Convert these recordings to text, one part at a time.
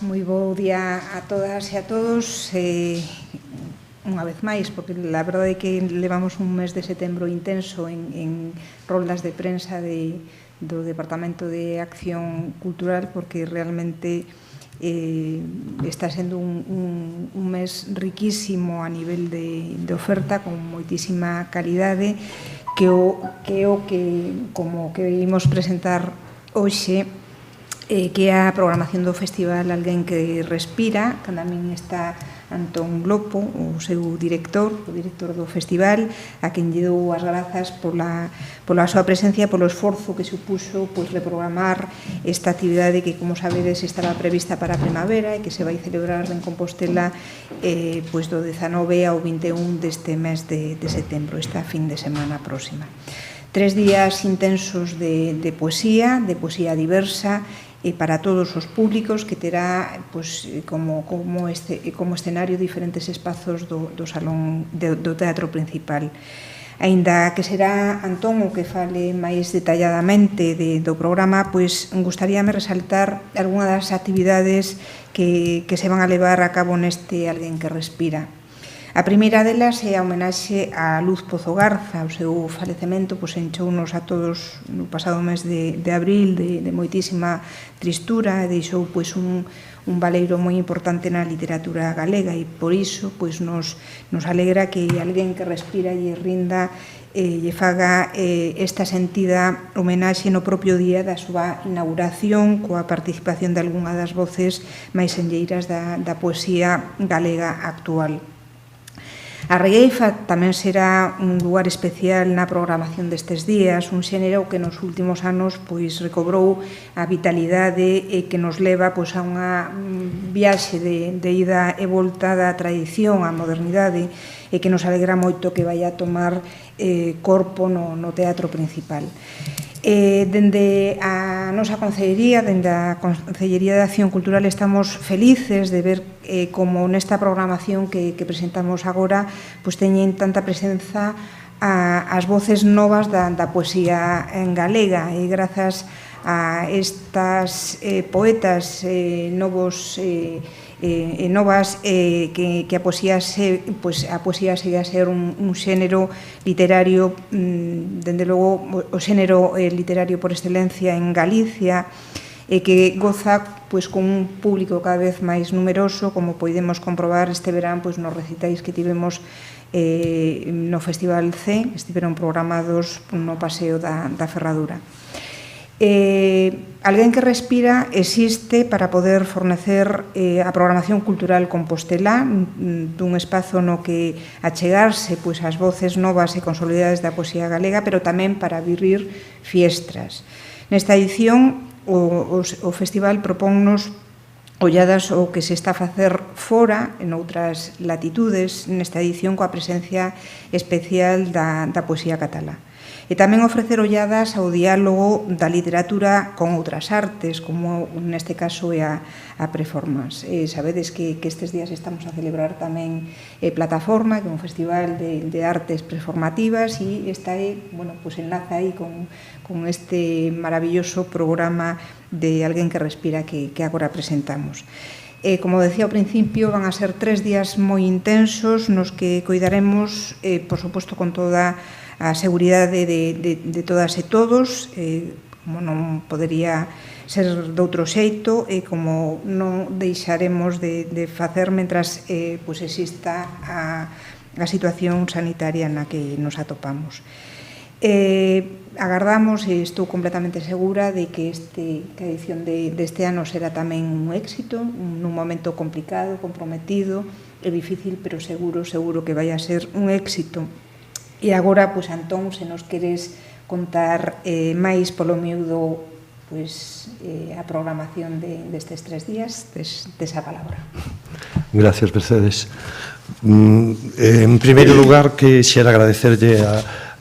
Moi bo día a todas e a todos, unha vez máis, porque a verdade é que levamos un mes de setembro intenso en roldas de prensa do Departamento de Acción Cultural, porque realmente está sendo un mes riquísimo a nivel de oferta, con moitísima calidade, que como que imos presentar hoxe, que é a programación do Festival Alguén que Respira, que tamén está Antón Lopo, o seu director, o director do festival, a quen lle dou as grazas pola súa presencia, polo esforzo que supuxo reprogramar esta actividade que, como sabedes, estará prevista para a primavera e que se vai celebrar en Compostela do 19 ao 21 deste mes de setembro, esta fin de semana próxima. 3 días intensos de poesía diversa, para todos os públicos, que terá como escenario diferentes espazos do salón do teatro principal. Aínda que será Antón o que fale máis detalladamente do programa, gustaríame resaltar algunha das actividades que se van a levar a cabo neste Alguén que Respira. A primeira delas é a homenaxe a Luz Pozo Garza. O seu falecemento enchounos a todos no pasado mes de abril de moitísima tristura e deixou un valeiro moi importante na literatura galega, e por iso nos alegra que Alguén que Respira lle rinda lle faga esta sentida homenaxe no propio día da súa inauguración, coa participación de algunha das voces máis enlleiras da poesía galega actual. A regueifa tamén será un lugar especial na programación destes días, un xénero que nos últimos anos recobrou a vitalidade e que nos leva a unha viaxe de ida e volta da tradición á modernidade, e que nos alegra moito que vai a tomar corpo no teatro principal. Dende a nosa Concellería, dende a Concellería de Acción Cultural, estamos felices de ver como nesta programación que presentamos agora teñen tanta presenza as voces novas da poesía en galega, e grazas a estas poetas novos e novas, que a poesía segue a ser un xénero literario, dende logo o xénero literario por excelencia en Galicia, e que goza con un público cada vez máis numeroso, como podemos comprobar este verán nos recitais que tivemos no Festival C, estiveron programados no Paseo da Ferradura. Alguén que Respira existe para poder fornecer a programación cultural compostelá, dun espazo no que achegarse ás voces novas e consolidadas da poesía galega, pero tamén para vivir fiestras. Nesta edición, o festival propónnos olladas o que se está a facer fora, en outras latitudes, nesta edición coa presencia especial da poesía catalá. E tamén ofrecer olladas ao diálogo da literatura con outras artes, como neste caso é a performance. Sabedes que estes días estamos a celebrar tamén Plataforma, que é un festival de artes performativas, e esta enlaza aí con este maravilloso programa de Alguén que Respira que agora presentamos. Como decía ao principio, van a ser 3 días moi intensos nos que coidaremos, por suposto, con toda a seguridade de todas e todos, como non podería ser de outro xeito, e como non deixaremos de facer mentras exista a situación sanitaria na que nos atopamos. Agardamos, e estou completamente segura de que a edición deste ano será tamén un éxito, nun momento complicado, comprometido e difícil, pero seguro que vai a ser un éxito. E agora, Antón, se nos queres contar máis polo miúdo a programación destes 3 días, tes a palabra. Gracias, Mercedes. En primeiro lugar, quixera agradecerlle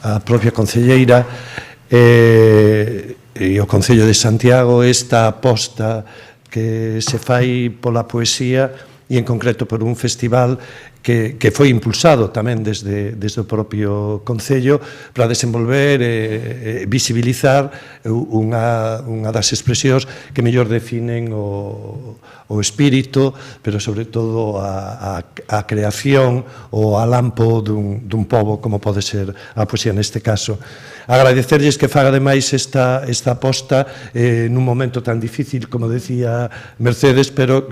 a propia Concelleira e o Concello de Santiago esta aposta que se fai pola poesía e en concreto por un festival que foi impulsado tamén desde o propio Concello para desenvolver e visibilizar unha das expresións que mellor definen o espírito, pero sobre todo a creación ou a lampo dun pobo como pode ser a poesía neste caso. Agradecerlles que faga ademais esta aposta nun momento tan difícil, como decía Mercedes, pero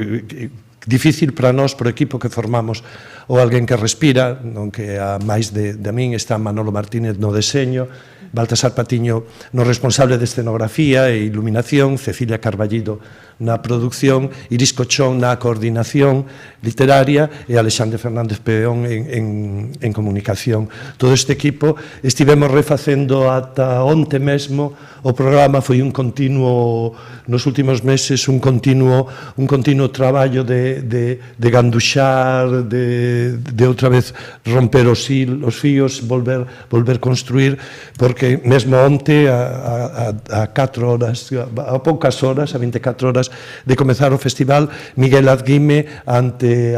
difícil para nós, por equipo que formamos o Alguén que Respira, non que a máis de min está Manolo Martínez no deseño, Baltasar Patiño no responsable de escenografía e iluminación, Cecilia Carballido na producción, Iris Cochón na coordinación literaria e Alexandre Fernández Peón en comunicación. Todo este equipo estivemos refacendo ata onte mesmo. O programa foi un continuo, nos últimos meses, un continuo traballo de ganduxar, de outra vez romper os fíos, volver construir, porque mesmo onte, a 4 horas, a poucas horas, a 24 horas de comezar o festival, Miguel Adguime, ante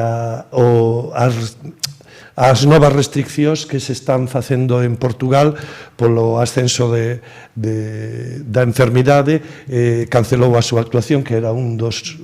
as novas restriccións que se están facendo en Portugal polo ascenso da enfermidade, cancelou a súa actuación, que era un dos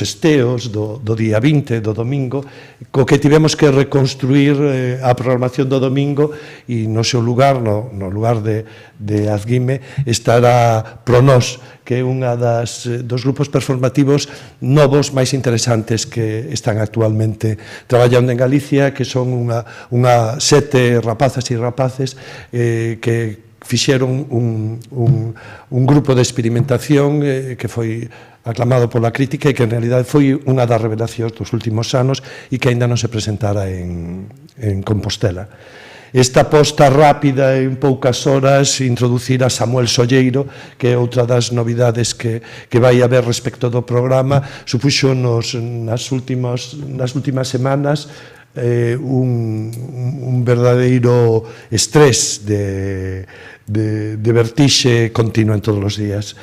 esteos do día 20, do domingo, co que tivemos que reconstruir a programación do domingo, e no seu lugar, no lugar de Azguime, estará Pronós, que é unha dos grupos performativos novos máis interesantes que están actualmente traballando en Galicia, que son unha 7 rapazas e rapaces que fixeron un grupo de experimentación que foi aclamado pola crítica e que en realidade foi unha das revelacións dos últimos anos e que aínda non se presentara en Compostela. Esta aposta rápida en poucas horas introducir a Samuel Solleiro, que é outra das novidades que vai haber respecto do programa, supuxo nas últimas semanas un verdadeiro estrés de vertixe continua en todos os días.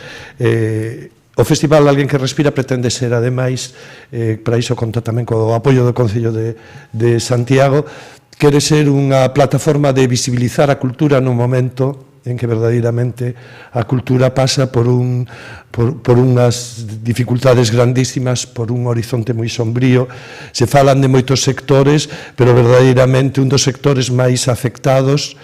O Festival Alguén que Respira pretende ser, ademais, para iso conta tamén co apoio do Concello de Santiago, quere ser unha plataforma de visibilizar a cultura nun momento en que verdadeiramente a cultura pasa por unhas dificultades grandísimas, por un horizonte moi sombrío. Se falan de moitos sectores, pero verdadeiramente un dos sectores máis afectados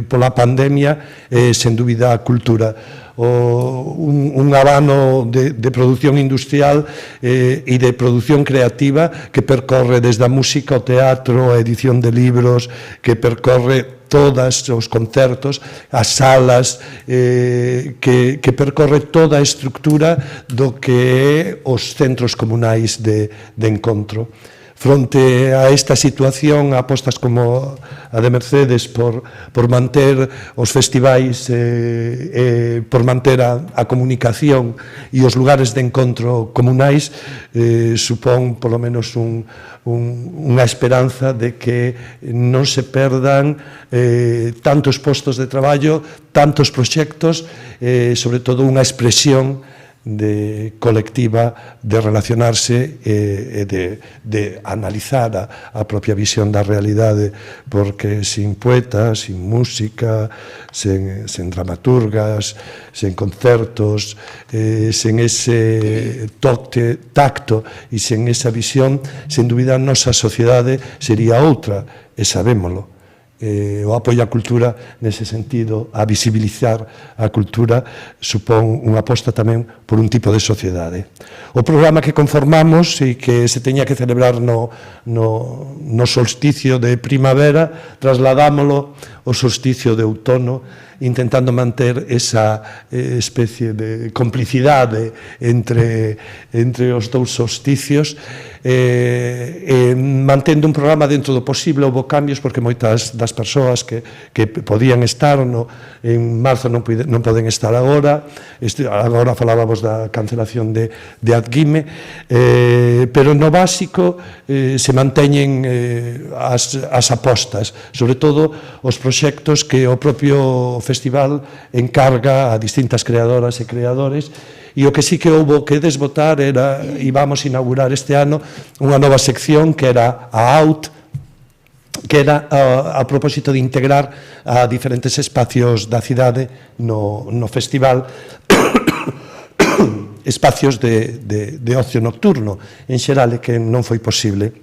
pola pandemia é, sen dúbida, a cultura. Un abano de producción industrial e de producción creativa que percorre desde a música, o teatro, a edición de libros, que percorre todos os concertos, as salas, que percorre toda a estructura do que é os centros comunais de encontro. Fronte a esta situación, apostas como a de Mercedes por manter os festivais, por manter a comunicación e os lugares de encontro comunais, supón polo menos unha esperanza de que non se perdan tantos postos de traballo, tantos proxectos, sobre todo unha expresión colectiva de relacionarse e de analizar a propia visión da realidade, porque sin poetas, sin música, sen dramaturgas, sen concertos, sen ese tacto e sen esa visión, sen dúbida a nosa sociedade sería outra, e sabémolo. O apoio á cultura, nese sentido, a visibilizar a cultura, supón unha aposta tamén por un tipo de sociedade. O programa que conformamos e que se teña que celebrar no solsticio de primavera, trasladámolo ao solsticio de outono, intentando manter esa especie de complicidade entre os dous solsticios, mantendo un programa dentro do posible. Houve cambios porque moitas das persoas que podían estar en marzo non poden estar agora falábamos da cancelación de Adguime, pero no básico se manteñen as apostas, sobre todo os proxectos que o propio festival encarga a distintas creadoras e creadores E o que sí que houbo que desbotar era, íbamos a inaugurar este ano unha nova sección que era a Out, que era a propósito de integrar a diferentes espacios da cidade no festival, espacios de ocio nocturno en xeral, que non foi posible.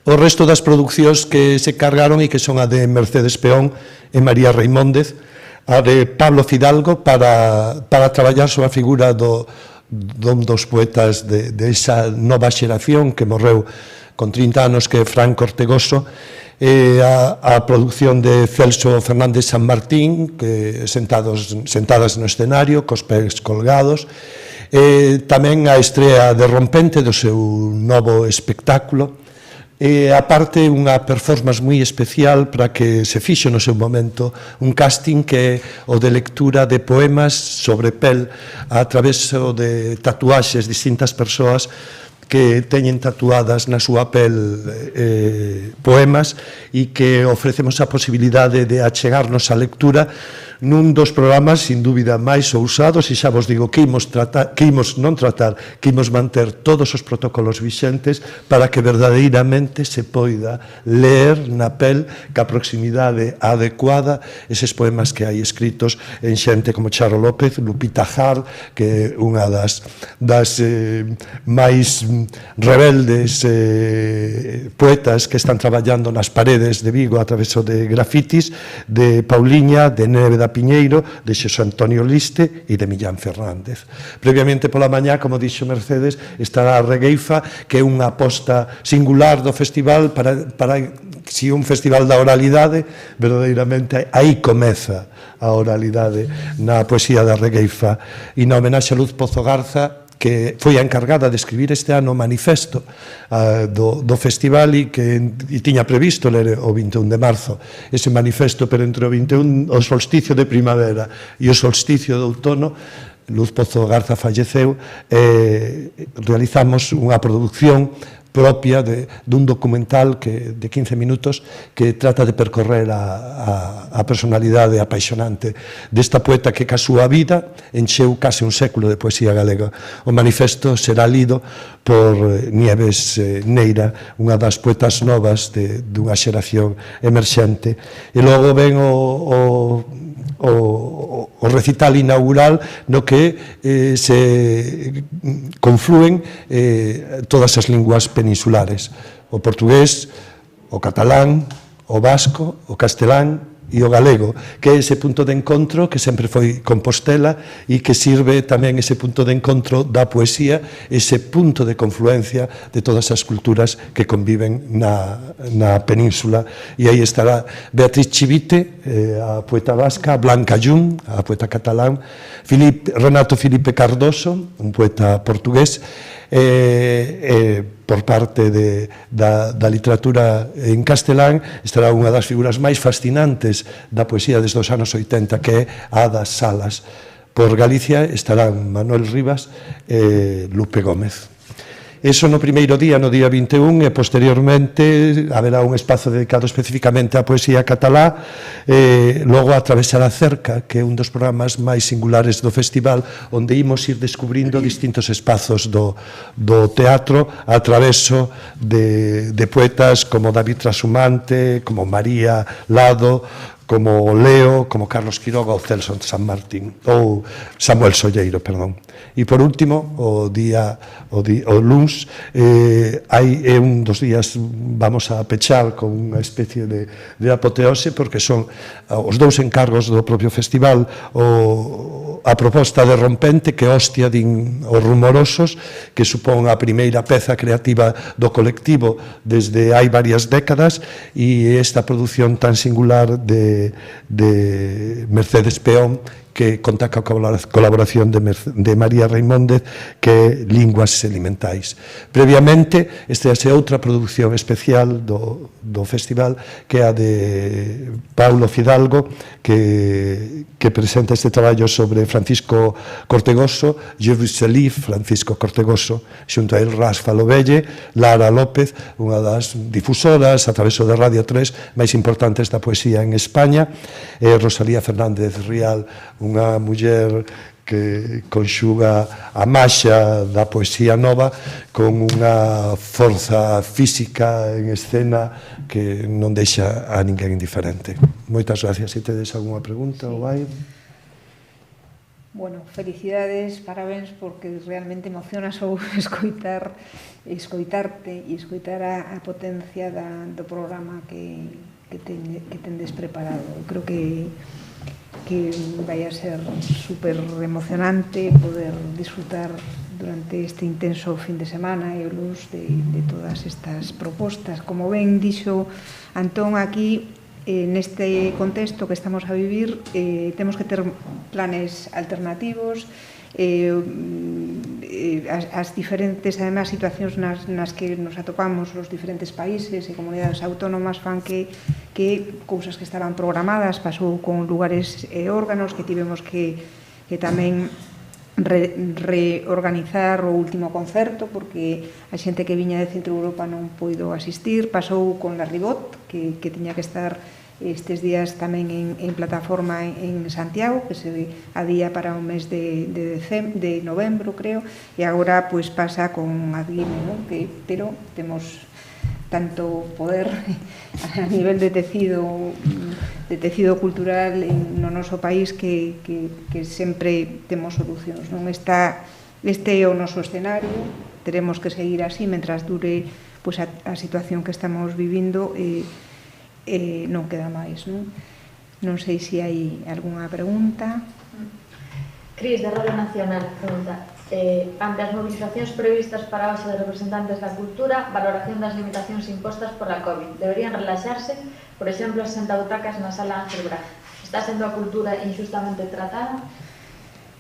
O resto das producións que se cargaron e que son a de Mercedes Peón e María Reimóndez, a de Pablo Fidalgo para traballar sobre a figura dun dos poetas de esa nova xeración que morreu con 30 anos, que é Franco Ortegoso, a produción de Celso Fernández San Martín, que sentadas no escenario, cos pés colgados, tamén a estrea de Rompente do seu novo espectáculo, e aparte unha performance moi especial para que se fixo no seu momento un casting que é o de lectura de poemas sobre pel a través de tatuaxes distintas persoas que teñen tatuadas na súa pel poemas e que ofrecemos a posibilidade de achegarnos á lectura nun dos programas, sin dúbida, máis ousados, e xa vos digo que imos manter todos os protocolos vixentes para que verdadeiramente se poida ler na pel ca proximidade adecuada eses poemas que hai escritos en xente como Charo López, Lupita Jar, que é unha das máis rebeldes poetas que están traballando nas paredes de Vigo a través de grafitis, de Pauliña, de Neve da Piñeiro, de Xosé Antonio Liste e de Millán Fernández. Previamente pola mañá, como dixo Mercedes, estará a Regueifa, que é unha aposta singular do festival para si un festival da oralidade, verdadeiramente aí comeza a oralidade na poesía da Regueifa, e na homenaxe a Luz Pozo Garza, que foi a encargada de escribir este ano o manifesto do festival e tiña previsto ler o 21 de marzo ese manifesto, pero entre o 21, o solsticio de primavera e o solsticio de outono, Luz Pozo Garza falleceu, realizamos unha produción propia dun documental de 15 minutos que trata de percorrer a personalidade apaixonante desta poeta que ca súa vida encheu case un século de poesía galega. O manifesto será lido por Nieves Neira, unha das poetas novas dunha xeración emerxente, e logo ven o recital inaugural no que se conflúen todas as linguas peninsulares, o portugués, o catalán, o vasco, o castelán e o galego, que é ese punto de encontro que sempre foi Compostela e que sirve tamén ese punto de encontro da poesía, ese punto de confluencia de todas as culturas que conviven na península. E aí estará Beatriz Chivite, a poeta vasca, Blanca Jung, a poeta catalán, Renato Felipe Cardoso, un poeta portugués, por parte da literatura en castelán estará unha das figuras máis fascinantes da poesía desde os anos 80, que é Ada Salas. Por Galicia estarán Manuel Rivas e Lupe Gómez. Eso no primeiro día, no día 21, e posteriormente haberá un espazo dedicado especificamente á poesía catalá, logo Atravesar a Cerca, que é un dos programas máis singulares do festival, onde imos ir descubrindo distintos espazos do teatro a traveso de poetas como David Trashumante, como María Lado, como Leo, como Carlos Quiroga ou Celso San Martín, ou Samuel Solleiro, perdón. E por último, o luns, é un dos días, vamos a pechar con unha especie de apoteose, porque son os dous encargos do propio festival, a proposta de Rompente, que hostia din os rumorosos, que supón a primeira peza creativa do colectivo desde hai varias décadas, e esta produción tan singular de Mercedes Peón, que conta ca colaboración de María Reimóndez, que é Linguas Sedimentais. Previamente, esta é outra produción especial do festival, que é a de Paulo Fidalgo, que presenta este traballo sobre Francisco Cortegoso, Je vous salue, Francisco Cortegoso, xunto a el Rasfa Lovelle, Lara López, unha das difusoras a través de Radio 3 máis importantes da poesía en España, e Rosalía Fernández Rial, unha muller que conxuga a maxa da poesía nova con unha forza física en escena que non deixa a ninguén indiferente. Moitas gracias. Se tedes algunha pregunta ou vai? Bueno, felicidades, parabéns, porque realmente emociona só escoitarte e escoitar a potencia do programa que tendes preparado. Eu creo que vai a ser super emocionante poder disfrutar durante este intenso fin de semana e o luz de todas estas propostas. Como ben dixo Antón aquí, neste contexto que estamos a vivir, temos que ter planes alternativos, as diferentes, además, situacións nas que nos atopamos os diferentes países e comunidades autónomas fan que cousas que estaban programadas, pasou con lugares e órganos que tivemos que tamén reorganizar o último concerto porque a xente que viña de Centro Europa non puido asistir. Pasou con la Ribot, que tiña que estar estes días tamén en plataforma en Santiago, que se adía para o mes de novembro, creo, e agora pois pasa con Adguime, non? Pero temos tanto poder a nivel de tecido cultural no noso país que sempre temos solucións, non? Este é o noso escenario, teremos que seguir así mentras dure pois a situación que estamos vivindo e non queda máis, non? Non sei se hai algunha pregunta. Cris, de Radio Nacional, pregunta: ante as movilizacións previstas para hoxe de representantes da cultura, valoración das limitacións impostas por a COVID, deberían relaxarse? Por exemplo, as 60 butacas na sala Ángel Braz. Está sendo a cultura injustamente tratada?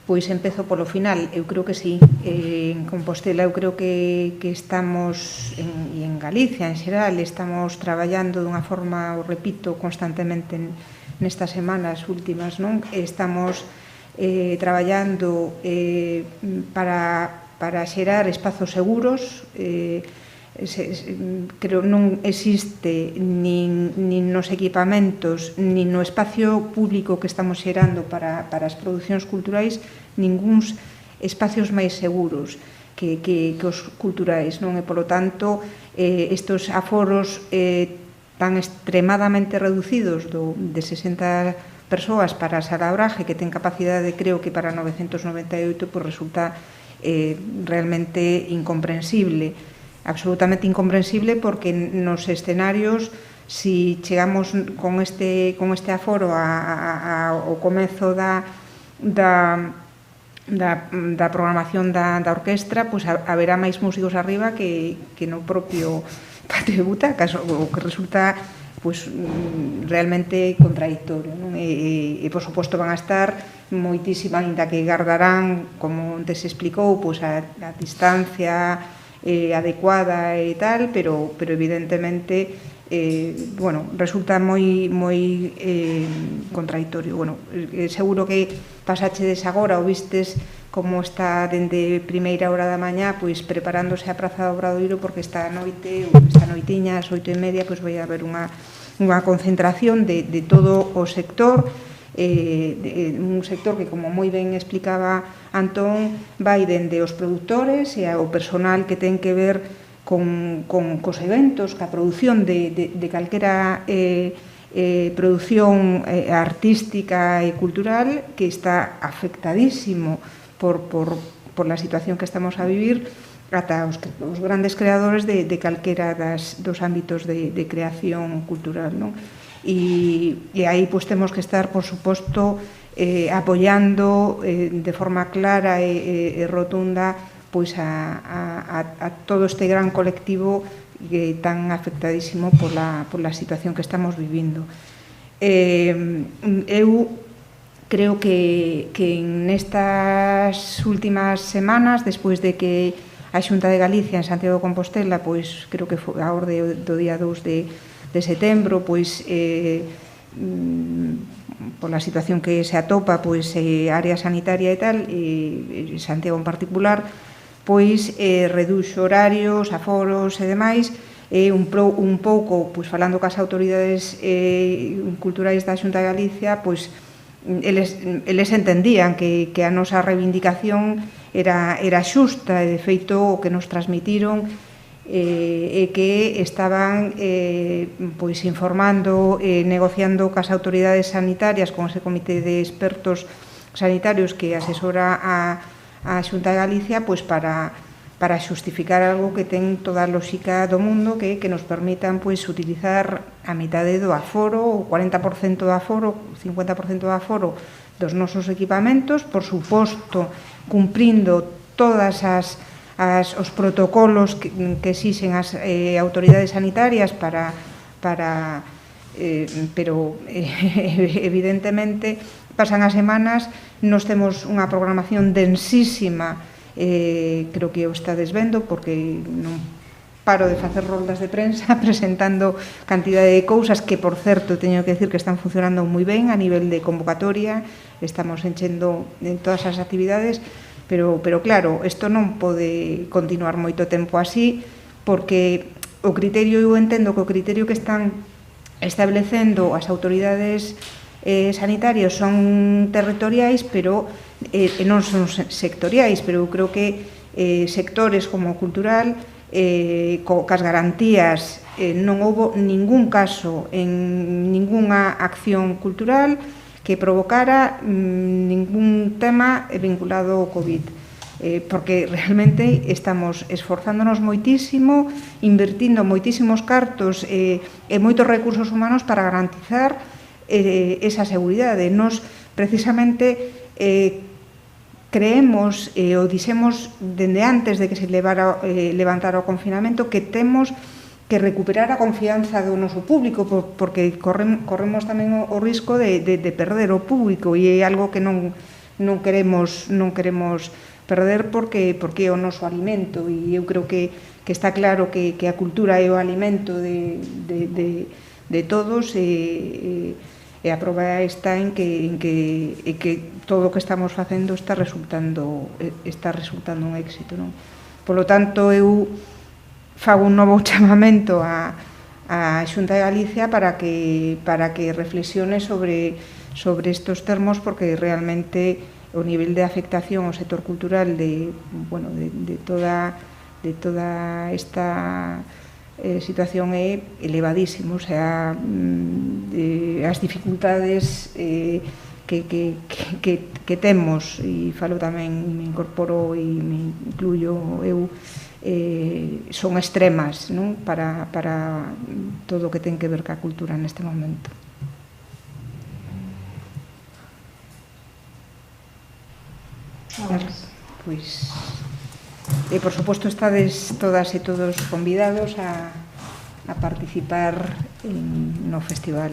Pois empezo polo final, eu creo que sí. En Compostela eu creo que estamos, e en Galicia en xeral, estamos traballando dunha forma, o repito constantemente nestas semanas últimas, non? Estamos traballando para xerar espazos seguros. Creo non existe nin nos equipamentos nin no espacio público que estamos xerando para as producións culturais ninguns espacios máis seguros que os culturais, non? E polo tanto estes aforos tan extremadamente reducidos de 60 persoas para a sala Braje, que ten capacidade, creo que para 998, pois resulta realmente incomprensible, absolutamente incomprensible, porque nos escenarios, si chegamos con este aforo ao comezo da programación da orquestra, pois haberá máis músicos arriba que no propio patio de butacas, o que resulta pois realmente contradictorio, non? E por suposto van a estar moitísima, ainda que gardarán, como antes se explicou, pois a distancia adecuada e tal, pero evidentemente resulta moi contradictorio. Seguro que pasachedes agora ou vistes como está dende primeira hora da mañá pois preparándose a Praza do Obradoiro, porque esta noitiña ás 8:30 pois vai haber unha concentración de todo o sector, un sector que, como moi ben explicaba Antón, vai dende os produtores e ao personal que ten que ver cos eventos, ca produción de calquera produción artística e cultural, que está afectadísimo por la situación que estamos a vivir, ata os grandes creadores de calquera dos ámbitos de creación cultural, non? E aí pois temos que estar, por suposto, apoiando de forma clara e rotunda pois a todo este gran colectivo tan afectadísimo pola situación que estamos vivindo. Eu creo que nestas últimas semanas, despois de que a Xunta de Galicia en Santiago de Compostela, pois creo que foi a orde do día 2 de setembro, pois pola situación que se atopa, pois área sanitaria e tal, e Santiago en particular, pois reduxo horarios, aforos e demais, un pouco, pois falando cas autoridades culturais da Xunta de Galicia, pois eles entendían que a nosa reivindicación era xusta, e de feito o que nos transmitiron e que estaban pois informando e negociando cas autoridades sanitarias, con ese comité de expertos sanitarios que asesora a Xunta de Galicia, pois para xustificar algo que ten toda a lógica do mundo, que nos permitan pois utilizar a mitade do aforo, o 40% do aforo, o 50% do aforo dos nosos equipamentos, por suposto, cumprindo todas os protocolos que exixen as autoridades sanitarias pero evidentemente pasan as semanas, nos temos unha programación densísima, creo que o estades vendo, porque non paro de facer roldas de prensa presentando cantidade de cousas que, por certo, teño que decir que están funcionando moi ben a nivel de convocatoria, estamos enchendo en todas as actividades, pero claro, isto non pode continuar moito tempo así, porque o criterio, eu entendo que o criterio que están establecendo as autoridades sanitarios son territoriais, pero non son sectoriais, pero eu creo que sectores como o cultural, cas garantías, non houbo ningún caso en ningunha acción cultural que provocara ningún tema vinculado ao COVID, porque realmente estamos esforzándonos moitísimo, invertindo moitísimos cartos e moitos recursos humanos para garantizar esa seguridade. Nos, precisamente, creemos, o dixemos dende antes de que se levantara o confinamento, que temos que recuperar a confianza do noso público, porque corremos tamén o risco de perder o público, e é algo que non queremos perder, porque é o noso alimento, e eu creo que está claro que a cultura é o alimento de todos, e a proba está en que todo o que estamos facendo está resultando un éxito, non? Polo tanto, eu fago un novo chamamento a Xunta de Galicia para que reflexione sobre estes termos, porque realmente o nivel de afectación ao sector cultural de toda esta situación é elevadísimo, o sea, as dificultades que temos, e falo tamén, me incorporo e me incluyo eu, son extremas, non? Para todo o que ten que ver ca cultura neste momento. Pois, e por suposto estades todas e todos convidados a participar no festival.